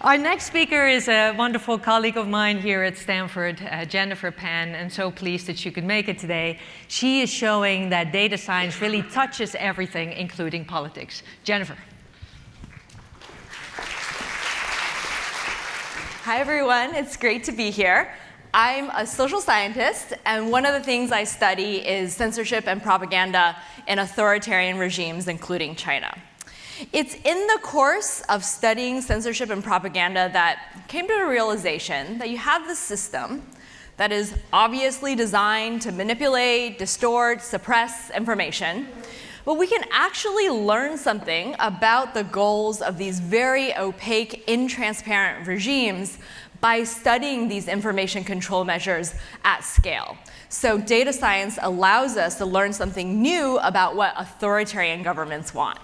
Our next speaker is a wonderful colleague of mine here at Stanford, Jennifer Penn, and so pleased that she could make it today. She is showing that data science really touches everything, including politics. Jennifer. Hi, everyone. It's great to be here. I'm a social scientist, and one of the things I study is censorship and propaganda in authoritarian regimes, including China. It's in the course of studying censorship and propaganda that came to the realization that you have this system that is obviously designed to manipulate, distort, suppress information, but we can actually learn something about the goals of these very opaque, intransparent regimes by studying these information control measures at scale. So data science allows us to learn something new about what authoritarian governments want.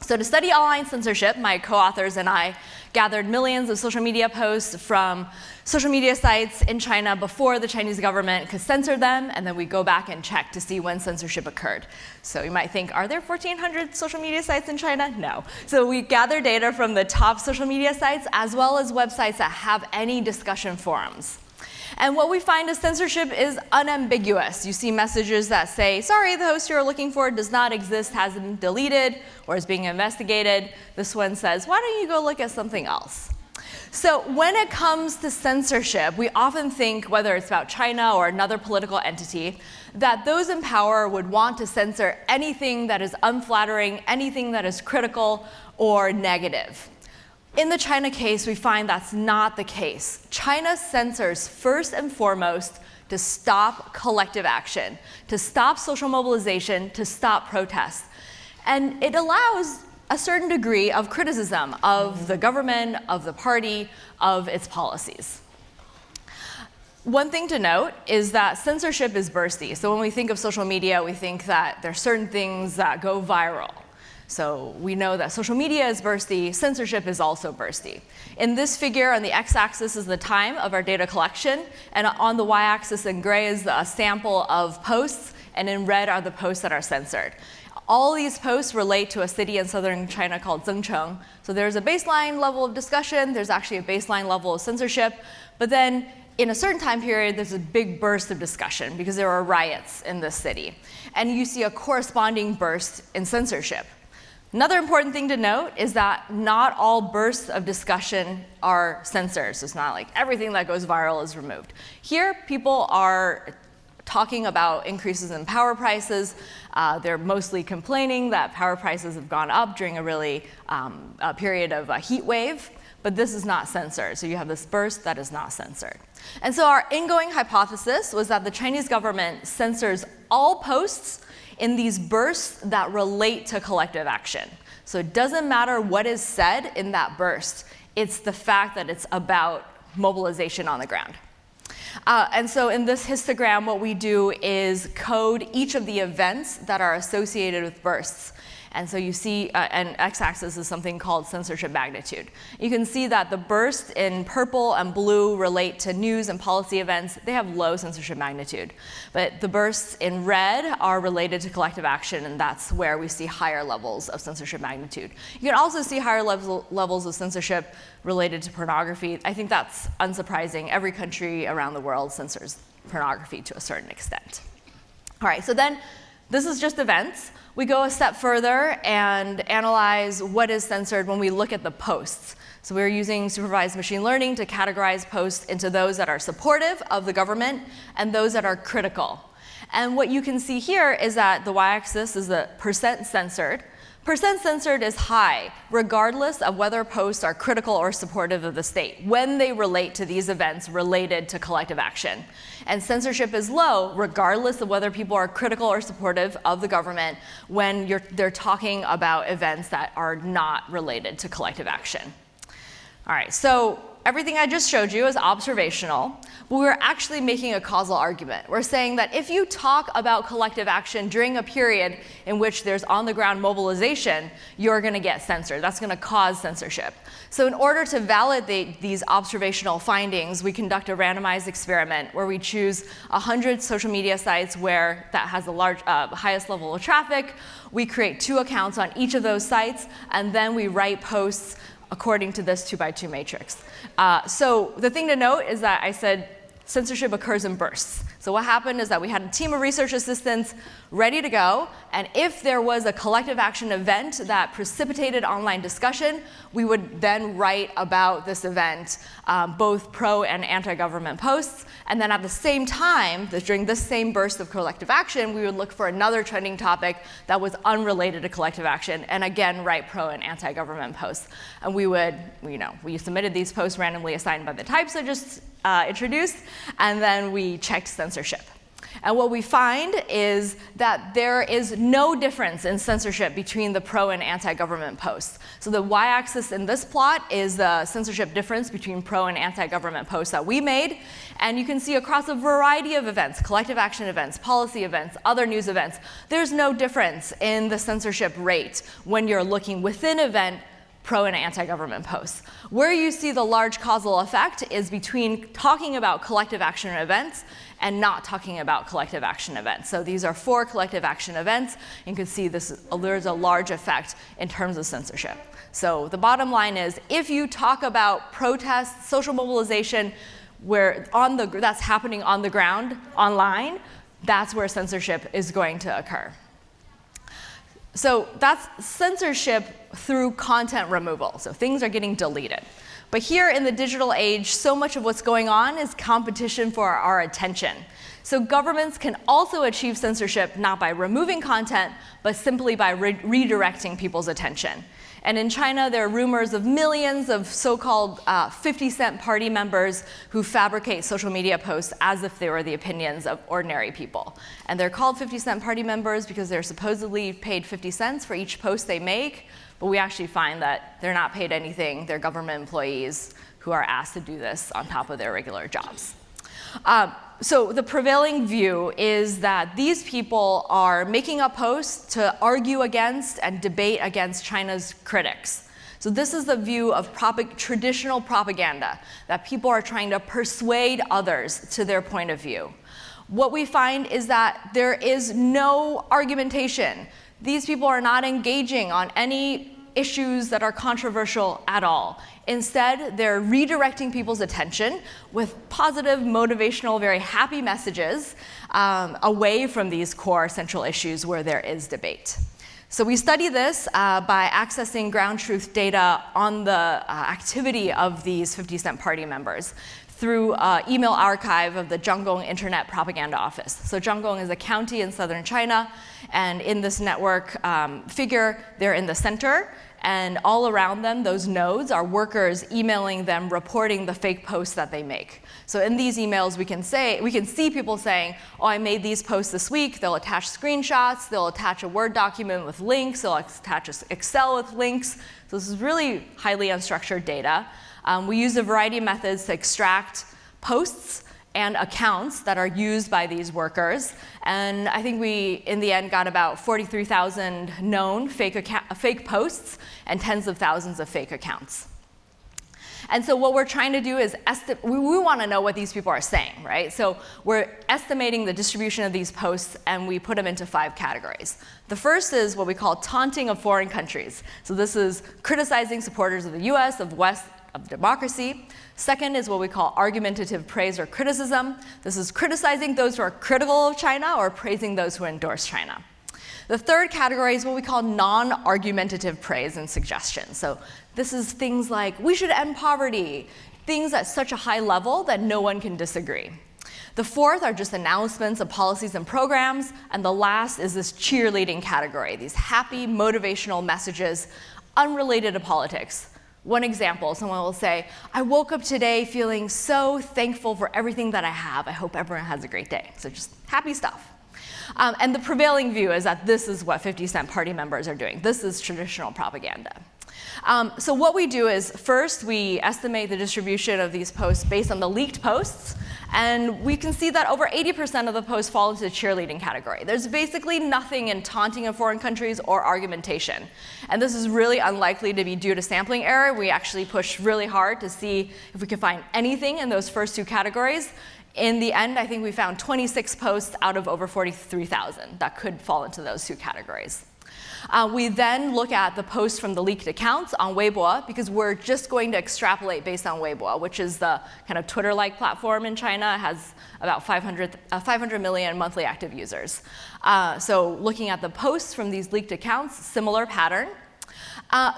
So to study online censorship, my co-authors and I gathered millions of social media posts from social media sites in China before the Chinese government could censor them, and then we go back and check to see when censorship occurred. So you might think, are there 1,400 social media sites in China? No. So we gather data from the top social media sites, as well as websites that have any discussion forums. And what we find is censorship is unambiguous. You see messages that say, sorry, the host you're looking for does not exist, has been deleted, or is being investigated. This one says, why don't you go look at something else? So when it comes to censorship, we often think, whether it's about China or another political entity, that those in power would want to censor anything that is unflattering, anything that is critical or negative. In the China case, we find that's not the case. China censors first and foremost to stop collective action, to stop social mobilization, to stop protests. And it allows a certain degree of criticism of the government, of the party, of its policies. One thing to note is that censorship is bursty. So when we think of social media, we think that there are certain things that go viral. So we know that social media is bursty, censorship is also bursty. In this figure, on the x-axis is the time of our data collection, and on the y-axis in gray is a sample of posts, and in red are the posts that are censored. All these posts relate to a city in southern China called Zhengcheng. So there's a baseline level of discussion, there's actually a baseline level of censorship, but then in a certain time period, there's a big burst of discussion because there are riots in this city. And you see a corresponding burst in censorship. Another important thing to note is that not all bursts of discussion are censored. So it's not like everything that goes viral is removed. Here, people are talking about increases in power prices. They're mostly complaining that power prices have gone up during a period of a heat wave. But this is not censored. So you have this burst that is not censored. And so our ingoing hypothesis was that the Chinese government censors all posts in these bursts that relate to collective action. So it doesn't matter what is said in that burst. It's the fact that it's about mobilization on the ground. And so in this histogram, what we do is code each of the events that are associated with bursts. And so you see, and x-axis is something called censorship magnitude. You can see that the bursts in purple and blue relate to news and policy events. They have low censorship magnitude. But the bursts in red are related to collective action, and that's where we see higher levels of censorship magnitude. You can also see higher levels of censorship related to pornography. I think that's unsurprising. Every country around the world censors pornography to a certain extent. All right, so then this is just events. We go a step further and analyze what is censored when we look at the posts. So we're using supervised machine learning to categorize posts into those that are supportive of the government and those that are critical. And what you can see here is that the y-axis is the percent censored. Percent censored is high, regardless of whether posts are critical or supportive of the state, when they relate to these events related to collective action. And censorship is low, regardless of whether people are critical or supportive of the government, when they're talking about events that are not related to collective action. All right, so everything I just showed you is observational, but we're actually making a causal argument. We're saying that if you talk about collective action during a period in which there's on-the-ground mobilization, you're going to get censored. That's going to cause censorship. So in order to validate these observational findings, we conduct a randomized experiment where we choose 100 social media sites where that has the highest level of traffic. We create 2 accounts on each of those sites, and then we write posts according to this 2x2 matrix. So the thing to note is that I said censorship occurs in bursts. So what happened is that we had a team of research assistants ready to go, and if there was a collective action event that precipitated online discussion, we would then write about this event, both pro and anti-government posts, and then at the same time, during this same burst of collective action, we would look for another trending topic that was unrelated to collective action, and again, write pro and anti-government posts. And we would, we submitted these posts randomly assigned by the types I just introduced, and then we checked censorship. And what we find is that there is no difference in censorship between the pro and anti-government posts. So the y-axis in this plot is the censorship difference between pro and anti-government posts that we made. And you can see across a variety of events, collective action events, policy events, other news events, there's no difference in the censorship rate when you're looking within event pro and anti-government posts. Where you see the large causal effect is between talking about collective action events and not talking about collective action events. So these are 4 collective action events. You can see there's a large effect in terms of censorship. So the bottom line is, if you talk about protests, social mobilization, that's happening on the ground, online, that's where censorship is going to occur. So that's censorship through content removal. So things are getting deleted. But here in the digital age, so much of what's going on is competition for our attention. So governments can also achieve censorship not by removing content, but simply by redirecting people's attention. And in China, there are rumors of millions of so-called 50-cent party members who fabricate social media posts as if they were the opinions of ordinary people. And they're called 50-cent party members because they're supposedly paid 50 cents for each post they make, but we actually find that they're not paid anything. They're government employees who are asked to do this on top of their regular jobs. So the prevailing view is that these people are making up posts to argue against and debate against China's critics. So this is the view of traditional propaganda, that people are trying to persuade others to their point of view. What we find is that there is no argumentation. These people are not engaging on any issues that are controversial at all. Instead, they're redirecting people's attention with positive, motivational, very happy messages away from these core central issues where there is debate. So we study this by accessing ground truth data on the activity of these 50-cent party members through email archive of the Zhangong Internet Propaganda Office. So Zhangong is a county in southern China, and in this network figure, they're in the center, and all around them, those nodes are workers emailing them, reporting the fake posts that they make. So in these emails, we can see people saying, oh, I made these posts this week. They'll attach screenshots. They'll attach a Word document with links. They'll attach Excel with links. So this is really highly unstructured data. We use a variety of methods to extract posts and accounts that are used by these workers. And I think we, in the end, got about 43,000 known fake posts and tens of thousands of fake accounts. And so what we're trying to do is we want to know what these people are saying, right? So we're estimating the distribution of these posts, and we put them into 5 categories. The first is what we call taunting of foreign countries. So this is criticizing supporters of the US, of West, of democracy. Second is what we call argumentative praise or criticism. This is criticizing those who are critical of China or praising those who endorse China. The third category is what we call non-argumentative praise and suggestion. So this is things like, we should end poverty, things at such a high level that no one can disagree. The fourth are just announcements of policies and programs, and the last is this cheerleading category, these happy, motivational messages unrelated to politics. One example, someone will say, I woke up today feeling so thankful for everything that I have. I hope everyone has a great day. So just happy stuff. And the prevailing view is that this is what 50-cent party members are doing. This is traditional propaganda. So what we do is, first, we estimate the distribution of these posts based on the leaked posts. And we can see that over 80% of the posts fall into the cheerleading category. There's basically nothing in taunting of foreign countries or argumentation. And this is really unlikely to be due to sampling error. We actually pushed really hard to see if we could find anything in those first 2 categories. In the end, I think we found 26 posts out of over 43,000 that could fall into those 2 categories. We then look at the posts from the leaked accounts on Weibo, because we're just going to extrapolate based on Weibo, which is the kind of Twitter-like platform in China. It has about 500 million monthly active users. So looking at the posts from these leaked accounts, similar pattern.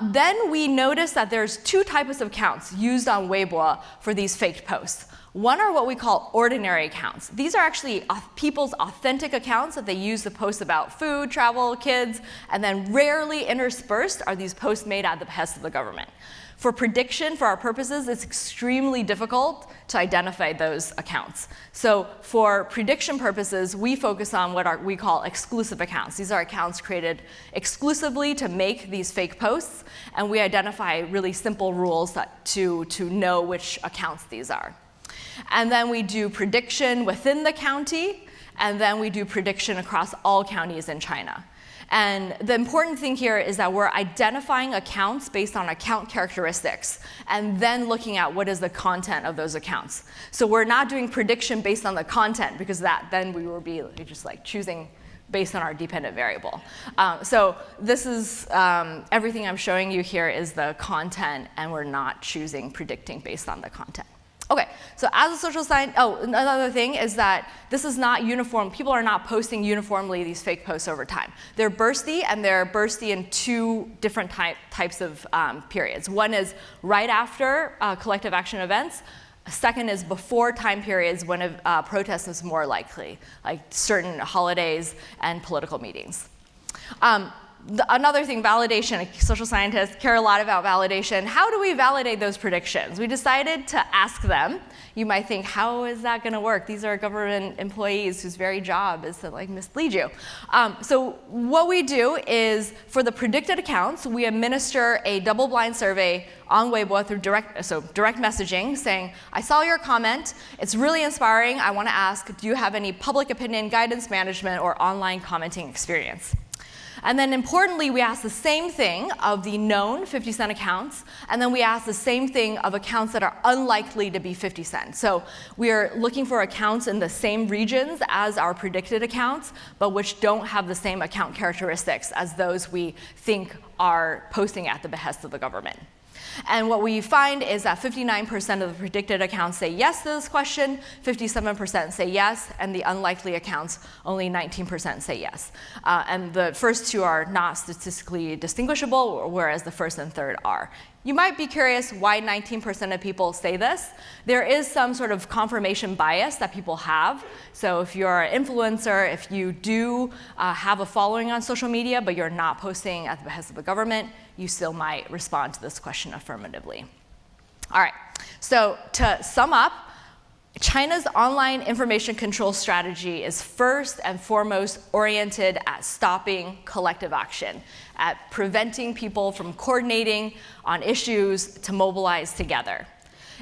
Then we notice that there's two types of accounts used on Weibo for these faked posts. One are what we call ordinary accounts. These are actually people's authentic accounts that they use to post about food, travel, kids, and then rarely interspersed are these posts made at the behest of the government. For prediction, for our purposes, it's extremely difficult to identify those accounts. So for prediction purposes, we focus on what we call exclusive accounts. These are accounts created exclusively to make these fake posts, and we identify really simple rules to know which accounts these are. And then we do prediction within the county, and then we do prediction across all counties in China. And the important thing here is that we're identifying accounts based on account characteristics, and then looking at what is the content of those accounts. So we're not doing prediction based on the content, because then we will be just like choosing based on our dependent variable. So this is, everything I'm showing you here is the content, and we're not choosing predicting based on the content. Okay, so as a social scientist, another thing is that this is not uniform. People are not posting uniformly these fake posts over time. They're bursty, and they're bursty in two different types of periods. One is right after collective action events. Second is before time periods when a protest is more likely, like certain holidays and political meetings. Another thing, validation. Social scientists care a lot about validation. How do we validate those predictions? We decided to ask them. You might think, how is that going to work? These are government employees whose very job is to mislead you. So what we do is, for the predicted accounts, we administer a double-blind survey on Weibo through direct messaging, saying, I saw your comment. It's really inspiring. I want to ask, do you have any public opinion, guidance management, or online commenting experience? And then importantly, we ask the same thing of the known 50 Cent accounts, and then we ask the same thing of accounts that are unlikely to be 50 Cent. So we are looking for accounts in the same regions as our predicted accounts, but which don't have the same account characteristics as those we think are posting at the behest of the government. And what we find is that 59% of the predicted accounts say yes to this question, 57% say yes, and the unlikely accounts, only 19% say yes. And the first two are not statistically distinguishable, whereas the first and third are. You might be curious why 19% of people say this. There is some sort of confirmation bias that people have. So if you're an influencer, if you do have a following on social media, but you're not posting at the behest of the government, you still might respond to this question affirmatively. All right, so to sum up, China's online information control strategy is first and foremost oriented at stopping collective action, at preventing people from coordinating on issues to mobilize together.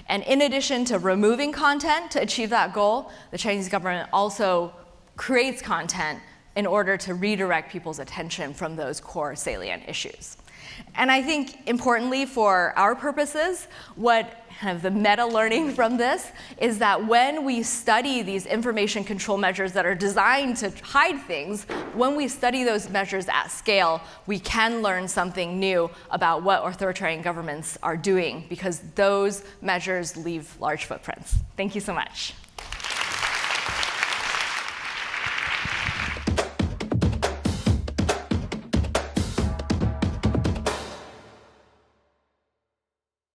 And in addition to removing content to achieve that goal, the Chinese government also creates content in order to redirect people's attention from those core salient issues. And I think importantly for our purposes, what kind of the meta learning from this is that when we study these information control measures that are designed to hide things, when we study those measures at scale, we can learn something new about what authoritarian governments are doing, because those measures leave large footprints. Thank you so much.